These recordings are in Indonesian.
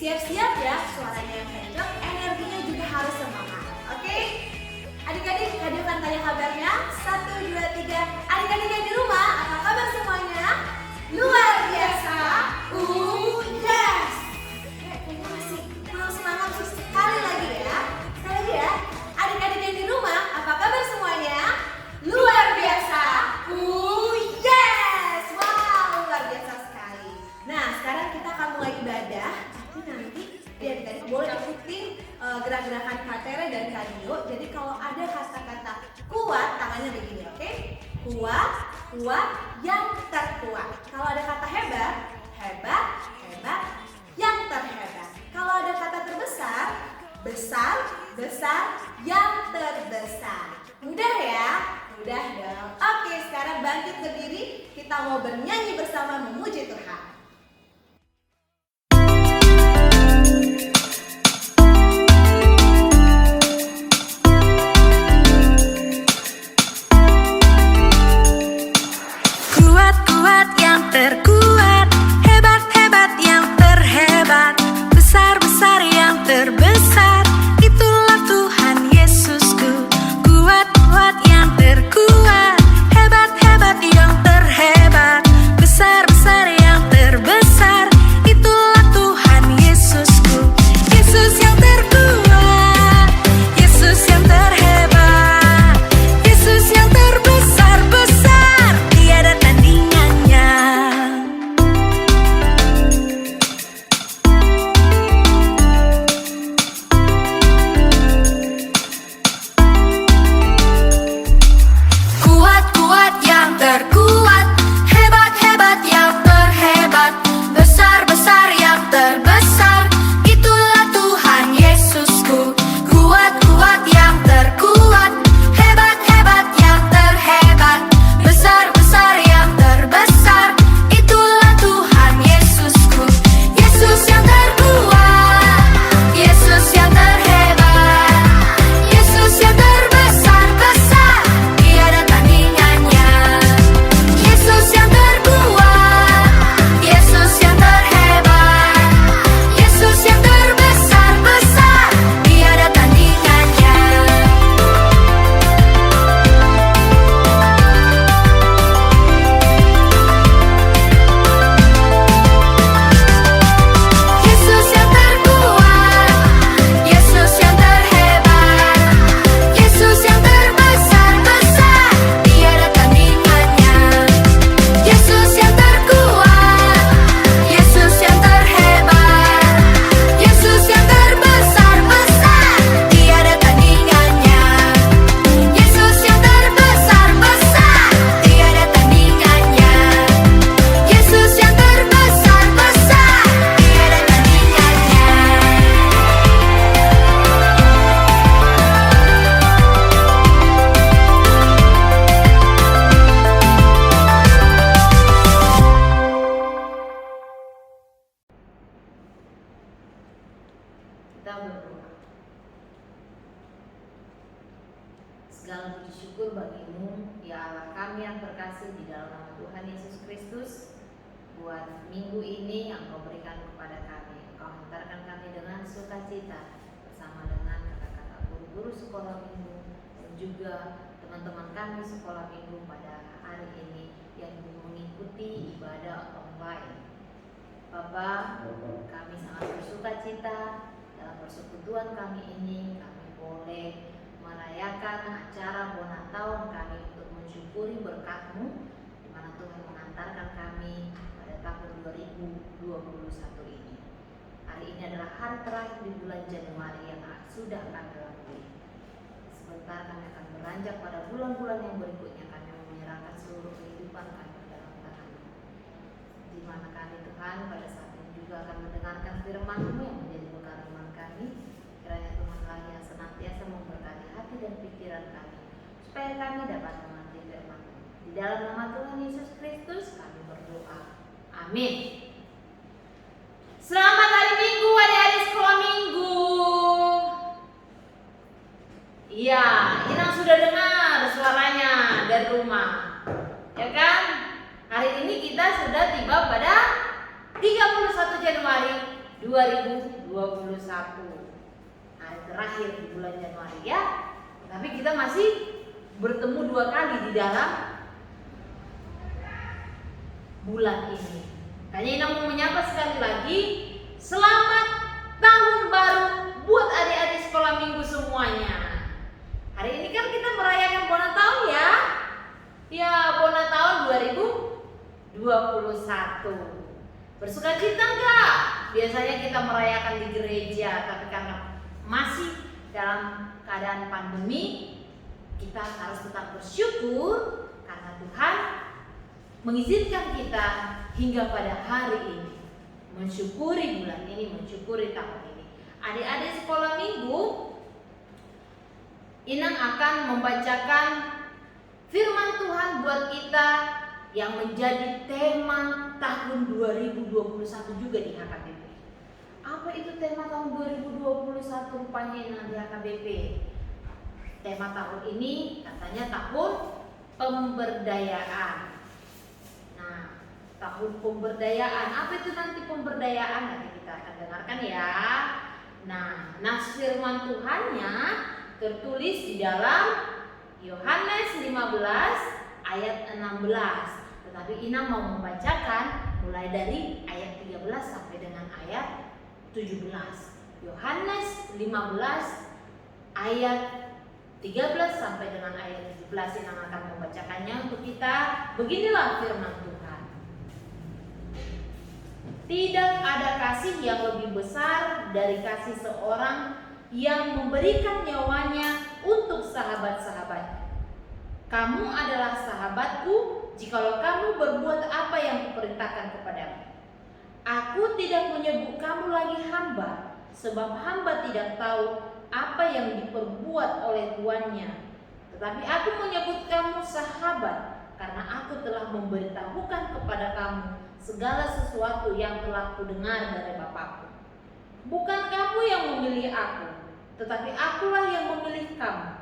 Siap-siap ya, suaranya yang kencang, energinya juga harus semangat. Oke? Adik-adik, Kak akan tanya kabarnya. 1, 2, 3. Adik-adik yang di rumah, apa kabar semuanya? Luar biasa. Yes. Kayaknya masih belum semangat, sekali lagi ya. Sekali lagi ya. Adik-adik yang di rumah, apa kabar semuanya? Luar biasa. Yes. Wow, luar biasa sekali. Nah, sekarang kita akan mulai ibadah. Tapi nanti adik-adik boleh ikutin gerak-gerakan Kak Tere dan Kak Dio. Jadi kalau ada kata-kata kuat, tangannya begini, oke? Kuat, kuat, yang terkuat. Kalau ada kata hebat, hebat, hebat, yang terhebat. Kalau ada kata terbesar, besar, besar, yang terbesar. Mudah ya? Mudah dong. Oke, sekarang bangkit berdiri. Kita mau bernyanyi bersama memuji Tuhan. Terkuat, hebat-hebat yang terhebat, besar-besar yang terbesar, itulah Tuhan Yesusku. Kuat-kuat yang terkuat, hebat-hebat yang terhebat, besar-besar yang terbesar, itulah Tuhan Yesusku. Yesus yang terkuat, Yesus yang terhebat, Yesus yang terbesar-besar, tiada tandingannya. Kuat-kuat yang terkuat, hebat-hebat yang terhebat, besar-besar yang terbesar, itulah Tuhan Yesusku. Kuat-kuat yang terkuat, hebat-hebat yang terhebat, besar-besar yang terbesar, itulah Tuhan Yesusku. Yesus yang terkuat, Yesus yang terhebat, Yesus yang terbesar-besar, tiada tandingannya. Yesus yang terkuat, Yesus yang terhebat, Yesus yang terbesar-besar, tiada tandingannya. Yesus yang terkuat, Yesus yang terhebat, Yesus yang terbesar-besar, tiada tandingannya. Yesus yang terkuat, Yesus yang terhebat, Yesus yang terbesar-besar, tiada tandingannya. Yesus yang terbesar-besar, tiada tandingannya. Yesus yang terbesar-besar, tiada Kita berdoa. Segala puji syukur bagimu, ya Allah kami yang terkasih di dalam nama Tuhan Yesus Kristus. Buat minggu ini yang Kau berikan kepada kami, Kau hantarkan kami dengan sukacita bersama dengan kata-kata guru-guru sekolah minggu dan juga teman-teman kami sekolah minggu pada hari ini yang mengikuti ibadah online. Bapak, kami sangat bersukacita dalam persekutuan kami ini. Kami boleh merayakan acara Bona tahun kami untuk mensyukuri berkat-Mu di mana Tuhan mengantarkan kami pada tahun 2021 ini. Hari ini adalah hari terakhir di bulan Januari yang sudah kami lalui. Sebentar kami akan beranjak pada bulan-bulan yang berikutnya. Kami menyerahkan seluruh kehidupan kami dalam tangan-Mu, di mana kami Tuhan pada saat ini juga akan mendengarkan firman-Mu yang menjadi bekal iman kami. Kiranya Tuhanlah yang senantiasa memberkati hati dan pikiran kami, supaya kami dapat mengerti firman-Mu. Di dalam nama Tuhan Yesus Kristus kami berdoa. Amin. Selamat hari Minggu, adik-adik sekolah minggu. Iya, Inang sudah dengar suaranya dari rumah, ya kan? Hari ini kita sudah tiba pada 31 Januari 2021. 2021. Hari terakhir di bulan Januari ya. Tapi kita masih bertemu 2 kali di dalam bulan ini. Makanya Ina mau menyapa sekali lagi, selamat tahun baru buat adik-adik sekolah minggu semuanya. Hari ini kan kita merayakan Bona Tahun ya. Ya, Bona Tahun 2021. Bersukacita enggak? Biasanya kita merayakan di gereja, tapi karena masih dalam keadaan pandemi, kita harus tetap bersyukur karena Tuhan mengizinkan kita hingga pada hari ini, mensyukuri bulan ini, mensyukuri tahun ini. Adik-adik sekolah minggu, Inang akan membacakan firman Tuhan buat kita yang menjadi tema tahun 2021 juga di HKBP. Apa itu tema tahun 2021 rupanya Inang di HKBP? Tema tahun ini katanya tahun pemberdayaan. Nah, tahun pemberdayaan. Apa itu nanti pemberdayaan? Nanti kita akan dengarkan ya. Nah, nas firman Tuhannya tertulis di dalam Yohanes 15 ayat 16. Tetapi Ina mau membacakan mulai dari ayat 13 sampai dengan ayat 17. Yohanes 15 ayat 13 sampai dengan ayat 17 Ina akan membacakannya untuk kita. Beginilah firman Tuhan. Tidak ada kasih yang lebih besar dari kasih seorang yang memberikan nyawanya untuk sahabat-sahabat. Kamu adalah sahabatku jikalau kamu berbuat apa yang kuperintahkan kepadamu. Aku tidak menyebut kamu lagi hamba, sebab hamba tidak tahu apa yang diperbuat oleh tuannya. Tetapi aku menyebut kamu sahabat, karena aku telah memberitahukan kepada kamu segala sesuatu yang telah kudengar dari Bapakku. Bukan kamu yang memilih aku, tetapi akulah yang memilih kamu.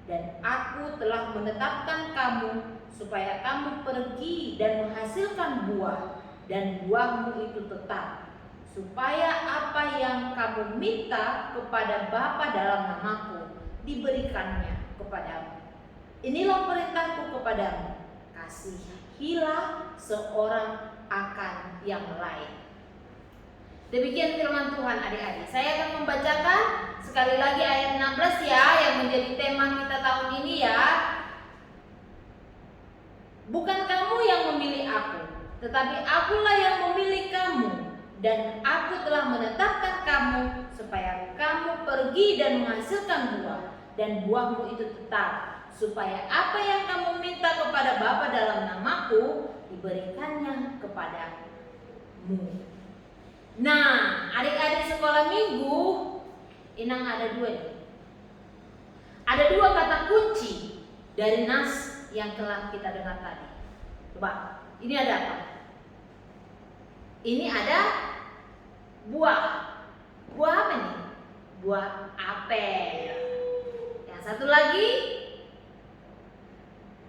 Dan aku telah menetapkan kamu supaya kamu pergi dan menghasilkan buah, dan buahmu itu tetap, supaya apa yang kamu minta kepada Bapa dalam namaku diberikannya kepadamu. Inilah perintahku kepadamu, kasihilah seorang akan yang lain. Demikian firman Tuhan adik-adik. Saya akan membacakan sekali lagi ayat 16 ya, yang menjadi tema kita tahun ini ya. Bukan kamu yang memilih aku, tetapi akulah yang memilih kamu. Dan aku telah menetapkan kamu supaya kamu pergi dan menghasilkan buah, dan buahmu itu tetap, supaya apa yang kamu minta kepada Bapa dalam namaku diberikannya kepadamu. Nah, adik-adik sekolah minggu, Inang ada 2 nih. Ada 2 kata kunci dari nas yang telah kita dengar tadi. Coba, ini ada apa? Ini ada buah. Buah apa nih? Buah apel. Yang satu lagi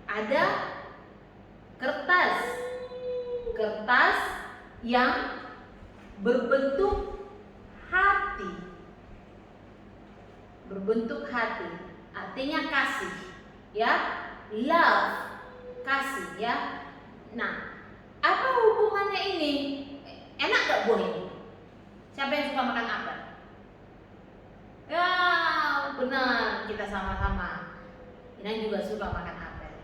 ada kertas. Kertas yang berbentuk hati. Berbentuk hati artinya kasih ya, love, kasih ya. Nah, apa hubungannya ini? Enak gak buah ini? Siapa yang suka makan apel? Ya benar, kita sama-sama. Ini juga suka makan apel.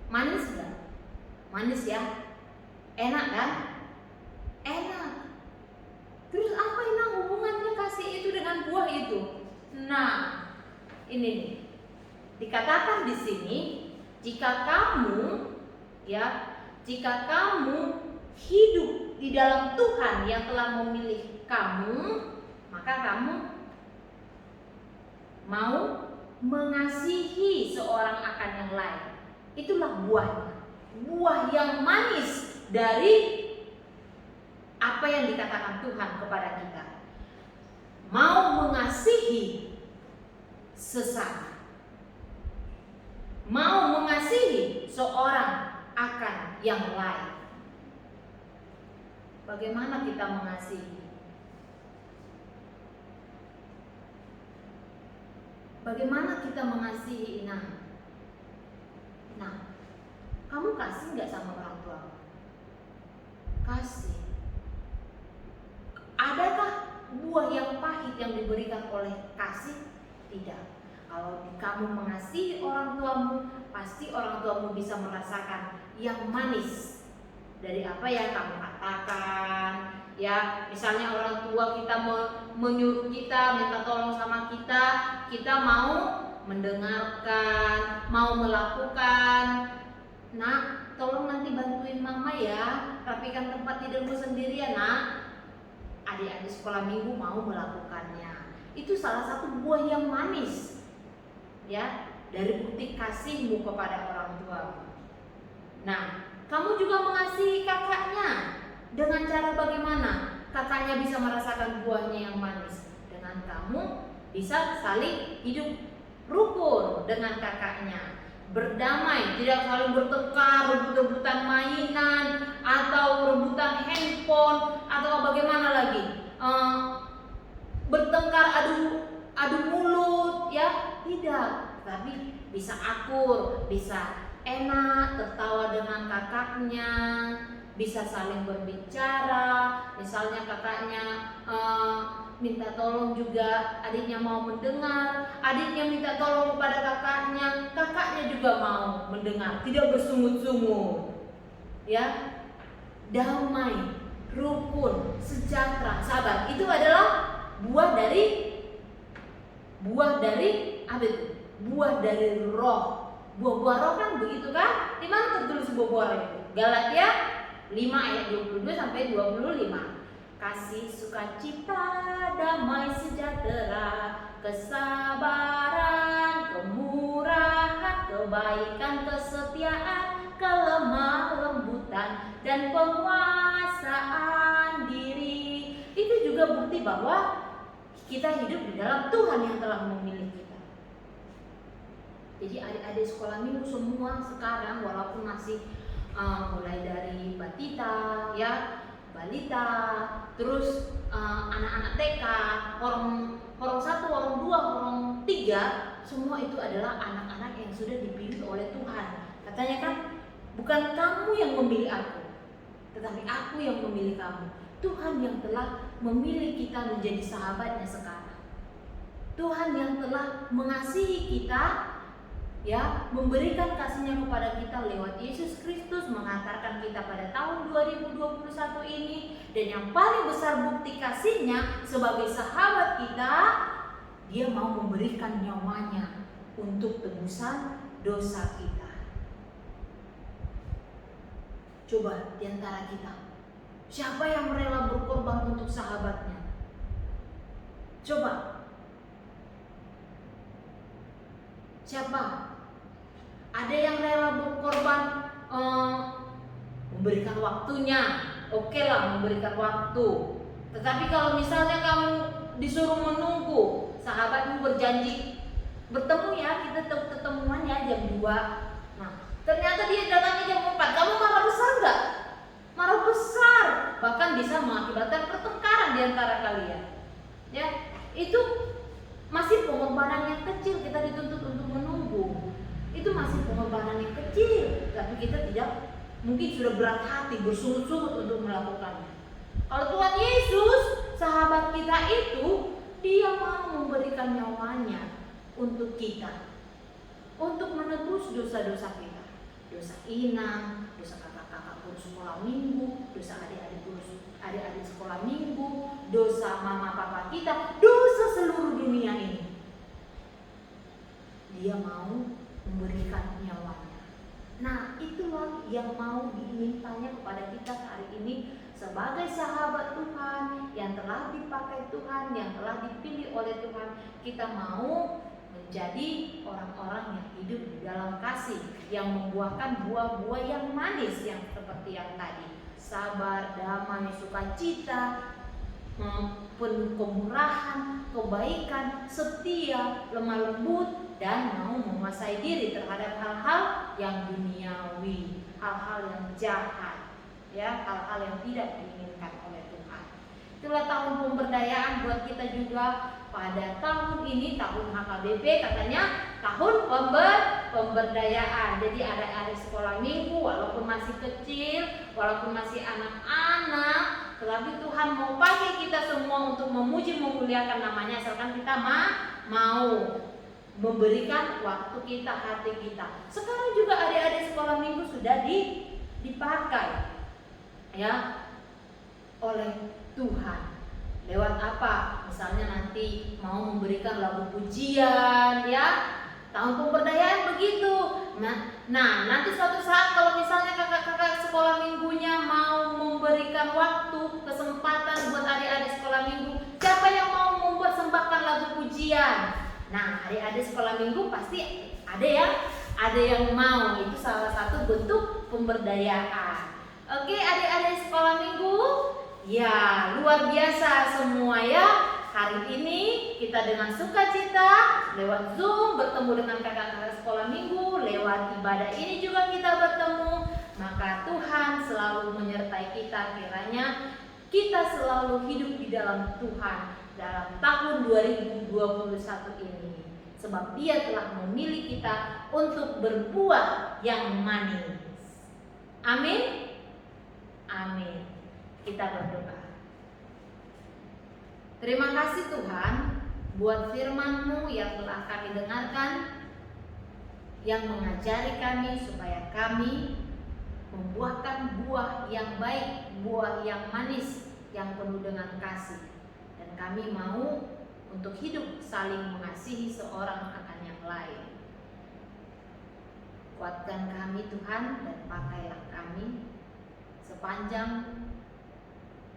Manis gak? Manis ya? Enak kan? Enak. Terus apa ini hubungannya kasih itu dengan buah itu? Nah, ini nih. Dikatakan di sini, jika kamu hidup di dalam Tuhan yang telah memilih kamu, maka kamu mau mengasihi seorang akan yang lain. Itulah buahnya. Buah yang manis dari apa yang dikatakan Tuhan kepada kita. Mau mengasihi sesama, mau mengasihi seorang akan yang lain. Bagaimana kita mengasihi? bagaimana kita mengasihi Nah, kamu kasih nggak sama orang tua? Kasih. Adakah buah yang pahit yang diberikan oleh kasih? Tidak. Kalau kamu mengasihi orang tuamu, pasti orang tuamu bisa merasakan yang manis dari apa yang kamu katakan. Ya, misalnya orang tua kita menyuruh kita, minta tolong sama kita mau mendengarkan, mau melakukan. Nak, tolong nanti bantuin mama ya, rapikan tempat tidurmu sendiri ya nak. Adik-adik sekolah minggu mau melakukannya. Itu salah satu buah yang manis, ya, dari bukti kasihmu kepada orang tuamu. Nah, kamu juga mengasihi kakaknya dengan cara bagaimana? Kakaknya bisa merasakan buahnya yang manis dengan kamu bisa saling hidup rukun dengan kakaknya, berdamai, tidak saling bertengkar, rebut-rebutan mainan atau rebutan handphone atau bagaimana lagi, bertengkar adu mulut, ya tidak, tapi bisa akur, bisa enak tertawa dengan kakaknya, bisa saling berbicara. Misalnya kakaknya minta tolong juga adiknya mau mendengar, adiknya minta tolong kepada kakaknya juga mau mendengar, tidak bersungut-sungut, ya, damai, rukun, sejahtera, sabar. Itu adalah buah dari apa itu? Buah dari roh. Buah-buah roh kan begitu kan? Di mana tertulis buah-buah roh itu? Galatia 5 ayat 22 sampai 25. Kasih, sukacita, damai, sejahtera, kesabaran, kemurahan, kebaikan, kesetiaan, kelemah lembutan, dan penguasaan diri. Itu juga bukti bahwa kita hidup di dalam Tuhan yang telah memilih kita. Jadi adik-adik sekolah minggu semua sekarang walaupun masih mulai dari batita, ya, balita, terus anak-anak TK, orang 1, orang 2, orang 3, semua itu adalah anak-anak yang sudah dipilih oleh Tuhan. Katanya kan, bukan kamu yang memilih aku, tetapi aku yang memilih kamu. Tuhan yang telah memilih kita menjadi sahabatnya sekarang. Tuhan yang telah mengasihi kita, ya, memberikan kasihnya kepada kita lewat Yesus Kristus, mengantarkan kita pada tahun 2021 ini. Dan yang paling besar bukti kasihnya sebagai sahabat kita, dia mau memberikan nyawanya untuk tebusan dosa kita. Coba di antara kita, siapa yang rela berkorban untuk sahabatnya? Coba, siapa? Ada yang rela berkorban, memberikan waktunya, oke lah, memberikan waktu. Tetapi kalau misalnya kamu disuruh menunggu, sahabatmu berjanji bertemu ya, kita ketemuan ya jam 2. Nah, ternyata dia datangnya jam 4. Kamu marah besar nggak? Marah besar, bahkan bisa mengakibatkan pertengkaran di antara kalian. Ya, itu masih pengorbanan yang kecil. Kita dituntut untuk menunggu. Itu masih pengorbanan yang kecil, tapi kita tidak mungkin sudah berat hati, bersungut-sungut untuk melakukannya. Kalau Tuhan Yesus, sahabat kita itu, dia mau memberikan nyawanya untuk kita, untuk menebus dosa-dosa kita, dosa inang, dosa kakak-kakak guru sekolah minggu, dosa adik-adik sekolah minggu, dosa mama papa kita, dosa seluruh dunia ini. Dia mau memberikan nyawanya. Nah, itulah yang mau dimintanya kepada kita hari ini sebagai sahabat Tuhan yang telah dipakai Tuhan, yang telah dipilih oleh Tuhan. Kita mau menjadi orang-orang yang hidup di dalam kasih, yang membuahkan buah-buah yang manis yang seperti yang tadi: sabar, damai, sukacita, penuh kemurahan, kebaikan, setia, lemah lembut, dan mau menguasai diri terhadap hal-hal yang duniawi, hal-hal yang jahat, ya, hal-hal yang tidak diinginkan oleh Tuhan. Itulah tahun pemberdayaan buat kita juga. Pada tahun ini, tahun HKBP, katanya tahun pemberdayaan. Jadi adik-adik sekolah minggu, walaupun masih kecil, walaupun masih anak-anak, tetapi Tuhan mau pakai kita semua untuk memuji, memuliakan namanya, asalkan kita mau memberikan waktu kita, hati kita. Sekarang juga adik-adik sekolah minggu sudah dipakai ya oleh Tuhan. Lewat apa? Misalnya nanti mau memberikan lagu pujian ya. Tahun pemberdayaan begitu. Nah, nanti suatu saat kalau misalnya kakak-kakak sekolah minggunya mau memberikan waktu, kesempatan buat adik-adik sekolah minggu, siapa yang mau mempersembahkan lagu pujian? Nah, adik-adik sekolah minggu pasti ada yang mau. Itu salah satu bentuk pemberdayaan. Oke, adik-adik sekolah minggu, ya luar biasa semua ya. Hari ini kita dengan sukacita lewat Zoom bertemu dengan kakak-kakak sekolah minggu. Lewat ibadah ini juga kita bertemu. Maka Tuhan selalu menyertai kita. Kiranya kita selalu hidup di dalam Tuhan dalam tahun 2021 ini. Sebab Dia telah memilih kita untuk berbuah yang manis. Amin. Amin. Kita berdoa. Terima kasih Tuhan buat firman-Mu yang telah kami dengarkan, yang mengajari kami supaya kami membuahkan buah yang baik, buah yang manis, yang penuh dengan kasih. Dan kami mau untuk hidup saling mengasihi seorang akan yang lain. Kuatkan kami Tuhan dan pakailah kami sepanjang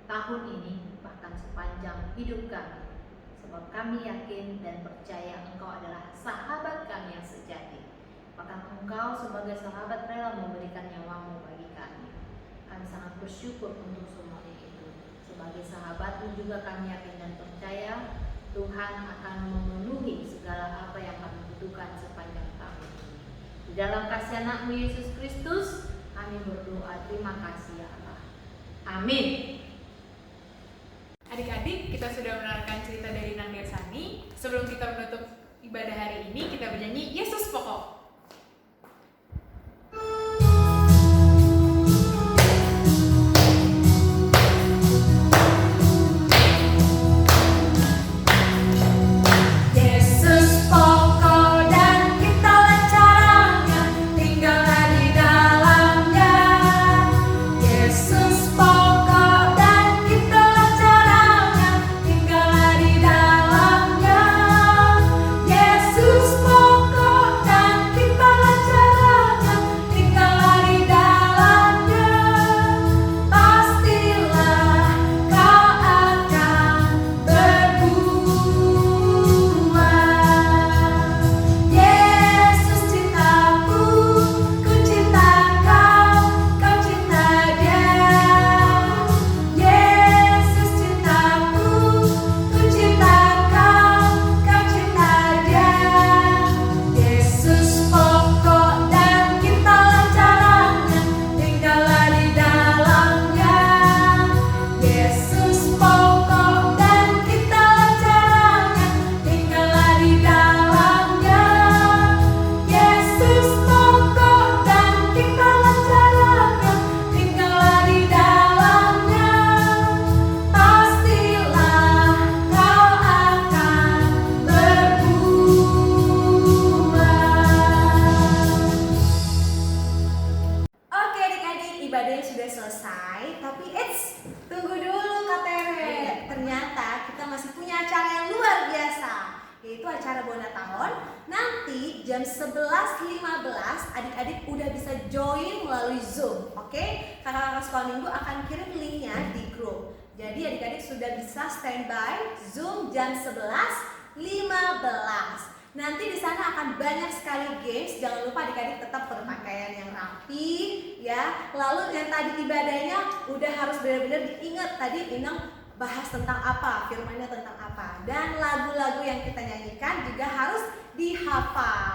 tahun ini, bahkan sepanjang hidup kami. Sebab kami yakin dan percaya Engkau adalah sahabat kami yang sejati. Maka Engkau sebagai sahabat rela memberikan nyawa-Mu bagi kami. Kami sangat bersyukur untuk semuanya itu. Sebagai sahabat-Mu juga kami yakin dan percaya Tuhan akan memenuhi segala apa yang kami butuhkan sepanjang tahun ini. Di dalam kasih anak-Mu Yesus Kristus kami berdoa. Terima kasih ya Allah. Amin. Adik-adik, kita sudah mendengarkan cerita dari Nang Dersani. Sebelum kita menutup ibadah hari ini, kita bernyanyi Yesus Pokok. Yesus pokok dan kitalah caranya, tinggallah di dalamnya. Yesus pokok dan kitalah caranya, tinggallah di dalamnya. Yesus pokok dan kitalah caranya, tinggallah di dalamnya. Pastilah kau akan berbuah. Yesus cintaku, ku cinta kau, kau cinta Dia. Yesus cintaku, ku cinta kau, kau cinta Dia. Yesus pokok dan kitalah caranya, tinggallah di dalamnya. Yesus pokok dan kitalah caranya, tinggallah di dalamnya. Yesus pokok dan kitalah caranya, tinggallah di dalamnya. Pastilah kau akan berbuah. Oke adik-adik, ibadahnya sudah selesai. Tapi tunggu dulu Kak Tere. Ternyata kita masih punya acara yang luar biasa, yaitu acara Bona Tahun. Nanti jam 11.15 adik-adik udah bisa join melalui Zoom. Oke, kakak-kakak sekolah minggu akan kirim linknya di grup. Jadi adik-adik sudah bisa standby Zoom jam 11.15. Nanti di sana akan banyak sekali games. Jangan lupa adik-adik tetap berpakaian yang rapi ya. Lalu yang tadi ibadahnya udah harus benar-benar diingat. Tadi Inang bahas tentang apa, firmannya tentang apa. Dan lagu-lagu yang kita nyanyikan juga harus dihafal.